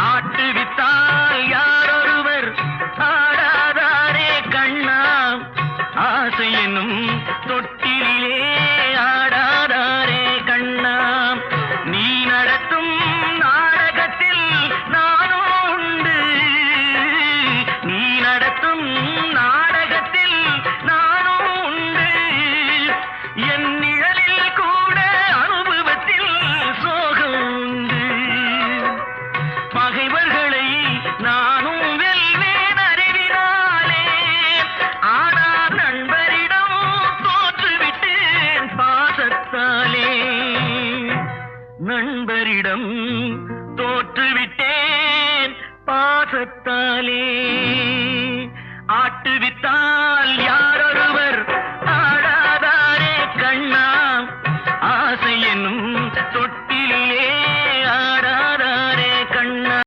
ஆட்டுவித்தால் யாரொருவர் ஆடாதாரே கண்ணா, ஆசை என்னும் தொட்டிலே ஆடாதாரே கண்ணா. நீ நடத்தும் நாடகத்தில் நானும் உண்டு, நீ நடத்தும் நாடகத்தில் நானும் உண்டு. என் நிழலில் கூட அனுபவத்தில் சோகம் உண்டு. பகைவர்களை நானும் வெல்வேன் அறிவினாலே, ஆனால் நண்பரிடம் தோற்றுவிட்டேன் பாசத்தாலே. நண்பரிடம் தோற்றுவிட்டேன் பாசத்தாலே. ஆட்டுவித்தால்